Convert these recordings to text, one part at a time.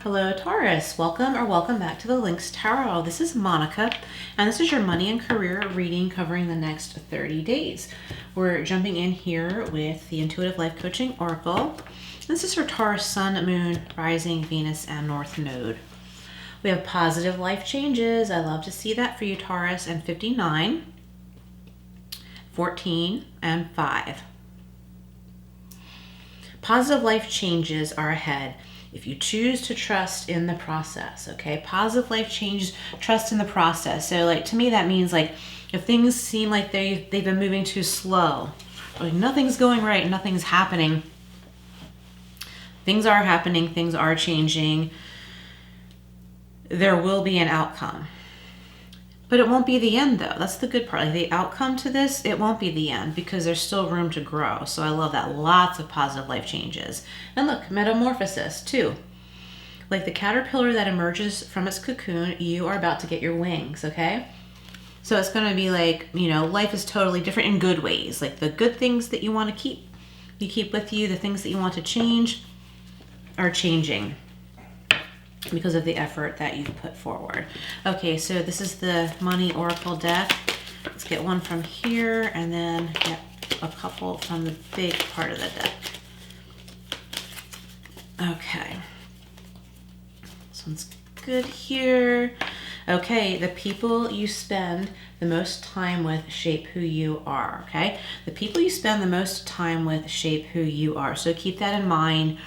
Hello Taurus, welcome or welcome back to the Lynx Tarot. This is Monica and this is your money and career reading covering the next 30 days. We're jumping in here with the Intuitive Life Coaching Oracle. This is for Taurus, Sun, Moon, Rising, Venus, and North Node. We have positive life changes. I love to see that for you Taurus, and 59, 14, and 5. Positive life changes are ahead if you choose to trust in the process, okay? Positive life changes, trust in the process. So like to me that means like if things seem like they've been moving too slow, or like nothing's going right, nothing's happening, things are happening, things are changing, there will be an outcome. But it won't be the end though. That's the good part. Like the outcome to this, it won't be the end because there's still room to grow. So I love that. Lots of positive life changes. And look, metamorphosis too. Like the caterpillar that emerges from its cocoon, you are about to get your wings, okay? So it's going to be like, you know, life is totally different in good ways. Like the good things that you want to keep, you keep with you. The things that you want to change are changing because of the effort that you've put forward. Okay, so this is the Money Oracle deck. Let's get one from here and then get a couple from the big part of the deck. Okay. This one's good here. Okay, the people you spend the most time with shape who you are, okay? The people you spend the most time with shape who you are. So keep that in mind.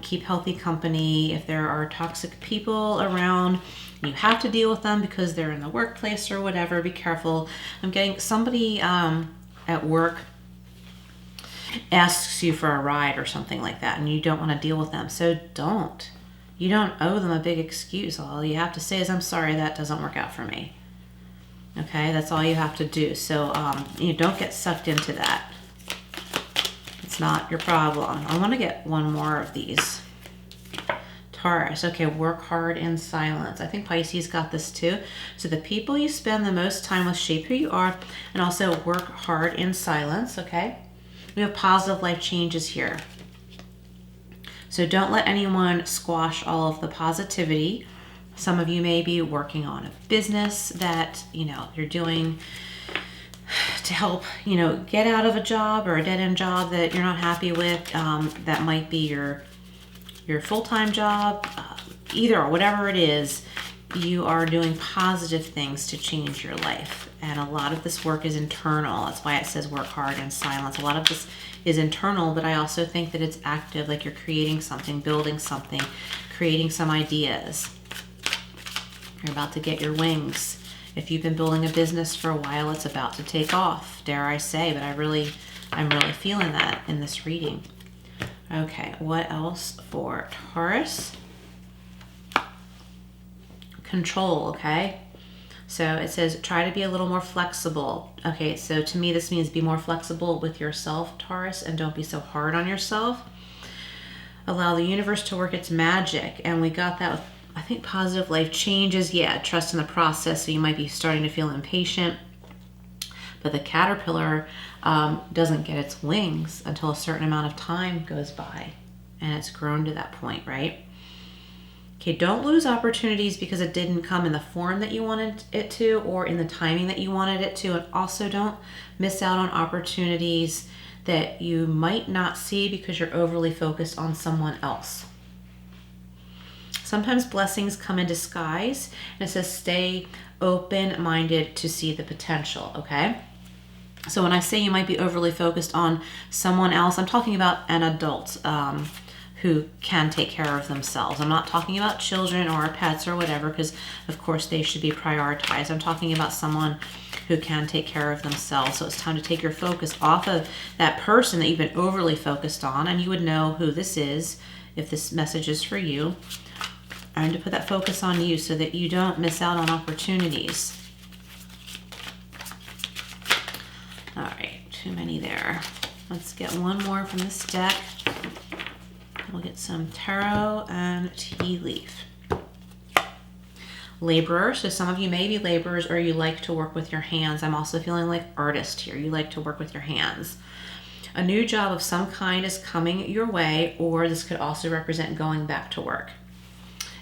Keep healthy company. If there are toxic people around, you have to deal with them because they're in the workplace or whatever. Be careful. I'm getting somebody at work asks you for a ride or something like that and you don't want to deal with them. So don't. You don't owe them a big excuse. All you have to say is, I'm sorry, that doesn't work out for me. Okay, that's all you have to do. So you don't get sucked into that. It's not your problem. I want to get one more of these. Taurus. Okay, work hard in silence. I think Pisces got this too. So the people you spend the most time with shape who you are, and also work hard in silence, okay? We have positive life changes here. So don't let anyone squash all of the positivity. Some of you may be working on a business that, you know, you're doing to help, you know, get out of a job or a dead-end job that you're not happy with. That might be your full-time job, either or whatever it is. You are doing positive things to change your life. And a lot of this work is internal. That's why it says work hard in silence. A lot of this is internal, but I also think that it's active, like you're creating something, building something, creating some ideas. You're about to get your wings. If you've been building a business for a while, it's about to take off, dare I say, but I'm really feeling that in this reading. Okay, what else for Taurus? Control, okay? So it says try to be a little more flexible. Okay, so to me this means be more flexible with yourself, Taurus, and don't be so hard on yourself. Allow the universe to work its magic, and we got that with, I think, positive life changes. Yeah, trust in the process. So you might be starting to feel impatient. But the caterpillar doesn't get its wings until a certain amount of time goes by. And it's grown to that point, right? Okay, don't lose opportunities because it didn't come in the form that you wanted it to or in the timing that you wanted it to. And also don't miss out on opportunities that you might not see because you're overly focused on someone else. Sometimes blessings come in disguise, and it says stay open-minded to see the potential, okay? So when I say you might be overly focused on someone else, I'm talking about an adult who can take care of themselves. I'm not talking about children or pets or whatever, because of course they should be prioritized. I'm talking about someone who can take care of themselves. So it's time to take your focus off of that person that you've been overly focused on, and you would know who this is if this message is for you. And to put that focus on you so that you don't miss out on opportunities. All right, too many there. Let's get one more from this deck. We'll get some tarot and tea leaf. Laborer, so some of you may be laborers or you like to work with your hands. I'm also feeling like artist here. You like to work with your hands. A new job of some kind is coming your way, or this could also represent going back to work.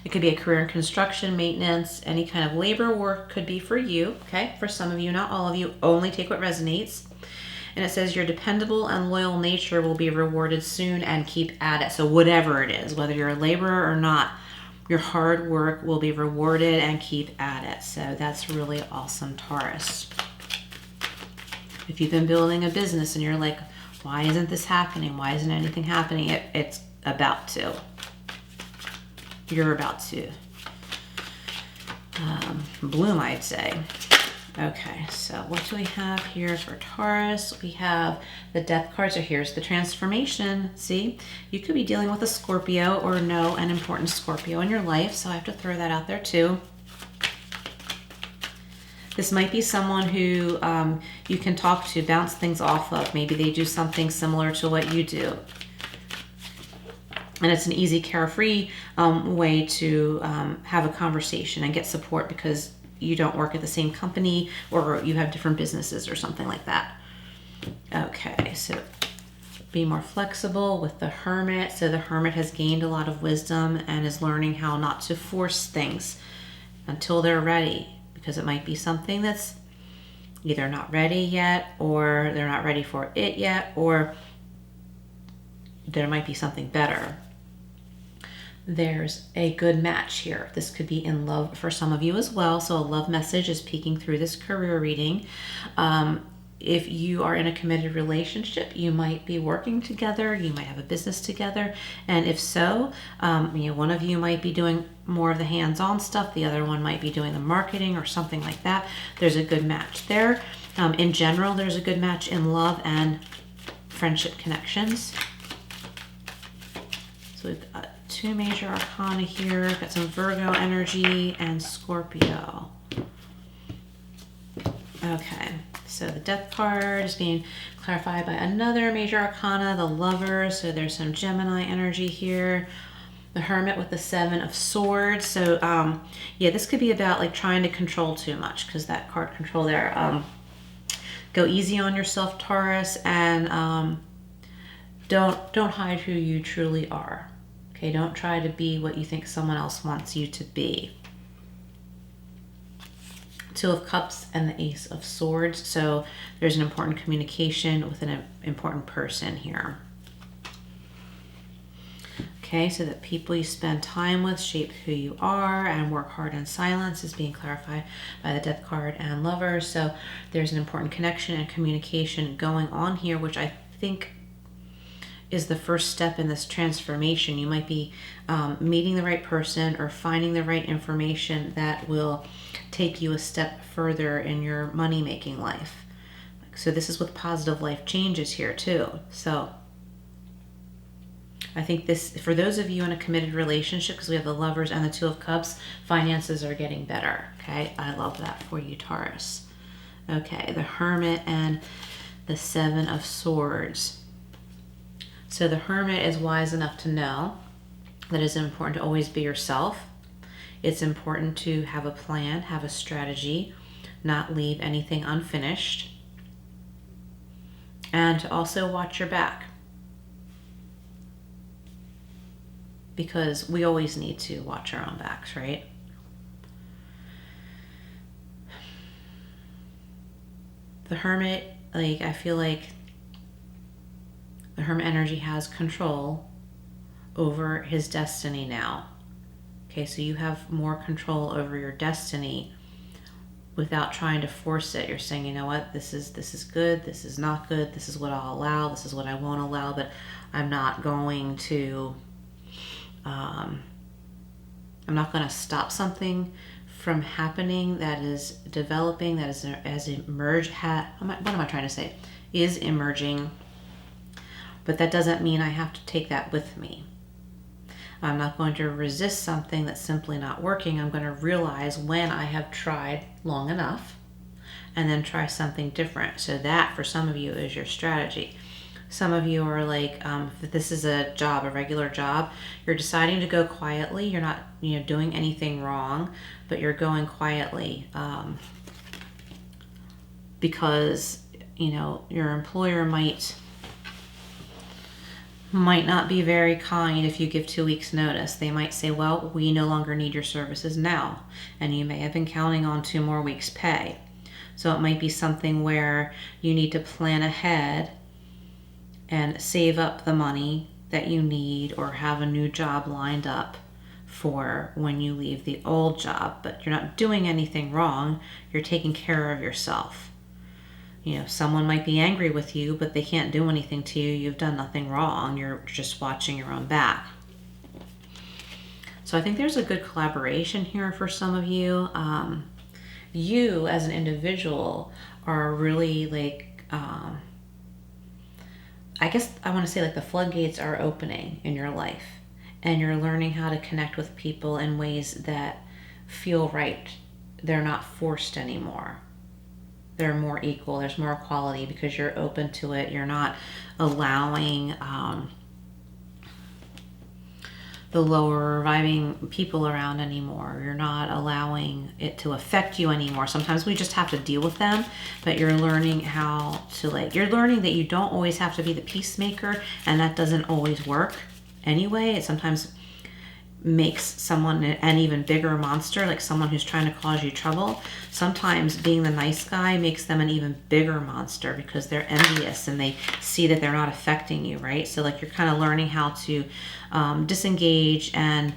It could be a career in construction, maintenance, any kind of labor work could be for you, okay? For some of you, not all of you, only take what resonates. And it says your dependable and loyal nature will be rewarded soon, and keep at it. So whatever it is, whether you're a laborer or not, your hard work will be rewarded, and keep at it. So that's really awesome, Taurus. If you've been building a business and you're like, why isn't this happening? Why isn't anything happening? It's about to. You're about to bloom, I'd say. Okay, so what do we have here for Taurus? We have the death card. So here's the transformation. See, you could be dealing with a Scorpio or know an important Scorpio in your life. So I have to throw that out there too. This might be someone who you can talk to, bounce things off of. Maybe they do something similar to what you do. And it's an easy, carefree way to have a conversation and get support because you don't work at the same company or you have different businesses or something like that. Okay, so be more flexible with the Hermit. So the Hermit has gained a lot of wisdom and is learning how not to force things until they're ready, because it might be something that's either not ready yet, or they're not ready for it yet, or there might be something better. There's a good match here. This could be in love for some of you as well. So a love message is peeking through this career reading. If you are in a committed relationship, you might be working together. You might have a business together. And if so, one of you might be doing more of the hands-on stuff. The other one might be doing the marketing or something like that. There's a good match there. In general, there's a good match in love and friendship connections. So we've got 2 major arcana here. Got some Virgo energy and Scorpio. Okay, so the death card is being clarified by another major arcana, the Lover. So there's some Gemini energy here. The Hermit with the 7 of Swords. So yeah, this could be about like trying to control too much, because that card control there. Go easy on yourself, Taurus, and don't hide who you truly are. Okay, don't try to be what you think someone else wants you to be. 2 of Cups and the Ace of Swords. So there's an important communication with an important person here. Okay, so that people you spend time with shape who you are, and work hard in silence is being clarified by the Death card and Lover. So there's an important connection and communication going on here, which I think is the first step in this transformation. You might be meeting the right person or finding the right information that will take you a step further in your money-making life. So this is with positive life changes here too. So I think this, for those of you in a committed relationship, because we have the Lovers and the 2 of Cups, finances are getting better. Okay, I love that for you, Taurus. Okay, the Hermit and the 7 of Swords. So the Hermit is wise enough to know that it's important to always be yourself. It's important to have a plan, have a strategy, not leave anything unfinished, and to also watch your back, because we always need to watch our own backs, right? The Hermit, like, I feel like the Hermit energy has control over his destiny now. Okay, so you have more control over your destiny without trying to force it. You're saying, you know what, this is good, this is not good, this is what I'll allow, this is what I won't allow, but I'm not going to stop something from happening that is developing, that is is emerging. But that doesn't mean I have to take that with me. I'm not going to resist something that's simply not working. I'm going to realize when I have tried long enough and then try something different. So that, for some of you, is your strategy. Some of you are like, if this is a job, a regular job, you're deciding to go quietly. You're not, doing anything wrong, but you're going quietly because, your employer might might not be very kind if you give 2 weeks notice. They might say, well, we no longer need your services now. And you may have been counting on 2 more weeks pay. So it might be something where you need to plan ahead and save up the money that you need, or have a new job lined up for when you leave the old job. But you're not doing anything wrong. You're taking care of yourself. You know, someone might be angry with you, but they can't do anything to you. You've done nothing wrong. You're just watching your own back. So I think there's a good collaboration here for some of you. You as an individual are really like, I guess I want to say like the floodgates are opening in your life, and you're learning how to connect with people in ways that feel right. They're not forced anymore. They're more equal. There's more equality because you're open to it. You're not allowing the lower vibing people around anymore. You're not allowing it to affect you anymore. Sometimes we just have to deal with them, but you're learning how to you're learning that you don't always have to be the peacemaker, and that doesn't always work anyway. It sometimes makes someone an even bigger monster, like someone who's trying to cause you trouble. Sometimes being the nice guy makes them an even bigger monster because they're envious and they see that they're not affecting you, right? So like you're kind of learning how to disengage and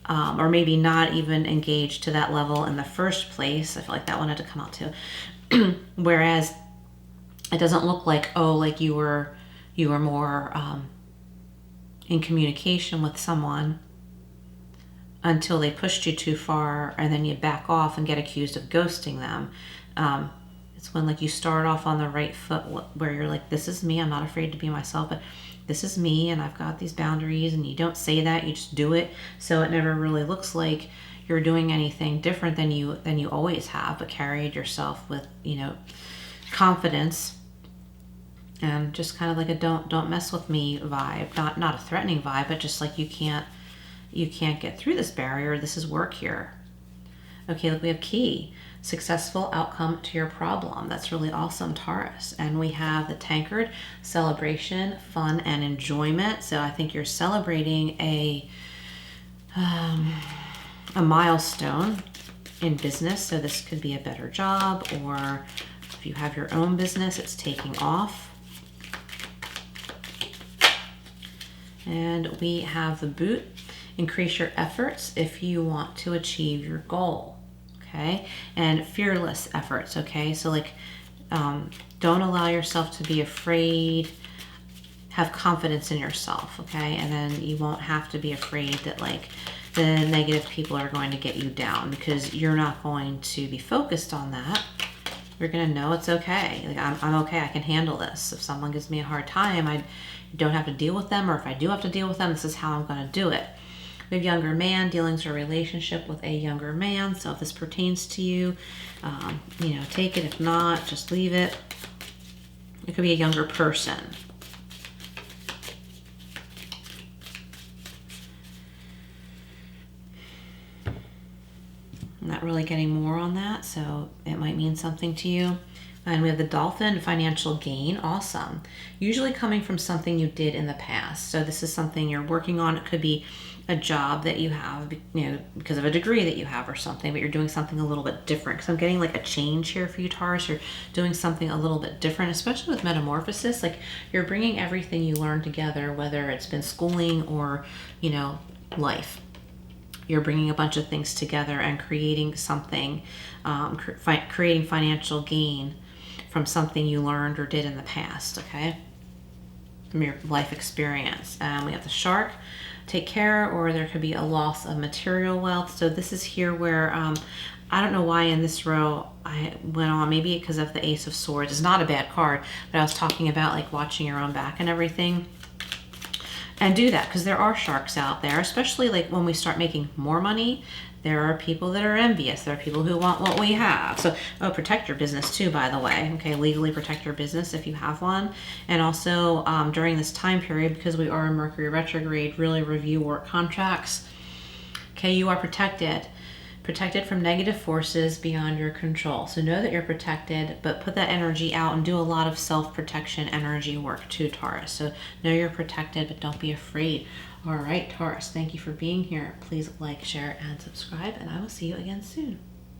or maybe not even engage to that level in the first place. I feel like that one had to come out too. Whereas it doesn't look like, oh, like you were more in communication with someone until they pushed you too far, and then you back off and get accused of ghosting them. It's when like you start off on the right foot where you're like, this is me, I'm not afraid to be myself, but this is me and I've got these boundaries, and you don't say that, you just do it. So it never really looks like you're doing anything different than you always have, but carried yourself with, you know, confidence, and just kind of like a don't mess with me vibe. Not a threatening vibe, but just like you can't get through this barrier. This is work here. Okay, look, we have key. Successful outcome to your problem. That's really awesome, Taurus. And we have the tankard, celebration, fun, and enjoyment. So I think you're celebrating a milestone in business. So this could be a better job, or if you have your own business, it's taking off. And we have the boot. Increase your efforts if you want to achieve your goal, okay? And fearless efforts, okay? So like, don't allow yourself to be afraid. Have confidence in yourself, okay? And then you won't have to be afraid that like the negative people are going to get you down, because you're not going to be focused on that. You're gonna know it's okay. Like I'm okay, I can handle this. If someone gives me a hard time, I don't have to deal with them, or if I do have to deal with them, this is how I'm gonna do it. We have younger man, dealings or relationship with a younger man. So if this pertains to you, you know, take it. If not, just leave it. It could be a younger person. I'm not really getting more on that, so it might mean something to you. And we have the dolphin, financial gain. Awesome. Usually coming from something you did in the past. So this is something you're working on. It could be a job that you have, you know, because of a degree that you have or something, but you're doing something a little bit different. Because I'm getting like a change here for you, Taurus. You're doing something a little bit different, especially with metamorphosis. Like you're bringing everything you learned together, whether it's been schooling or, you know, life. You're bringing a bunch of things together and creating something, creating financial gain from something you learned or did in the past, okay? From your life experience. We have the shark, take care, or there could be a loss of material wealth. So this is here where, I don't know why in this row I went on, maybe because of the Ace of Swords. It's not a bad card, but I was talking about like watching your own back and everything. And do that, because there are sharks out there, especially like when we start making more money. There are people that are envious. There are people who want what we have. So, protect your business too, by the way. Okay, legally protect your business if you have one. And also during this time period, because we are in Mercury retrograde, really review work contracts. Okay, you are protected Protected from negative forces beyond your control. So know that you're protected, but put that energy out and do a lot of self-protection energy work too, Taurus. So know you're protected, but don't be afraid. All right, Taurus, thank you for being here. Please like, share, and subscribe, and I will see you again soon.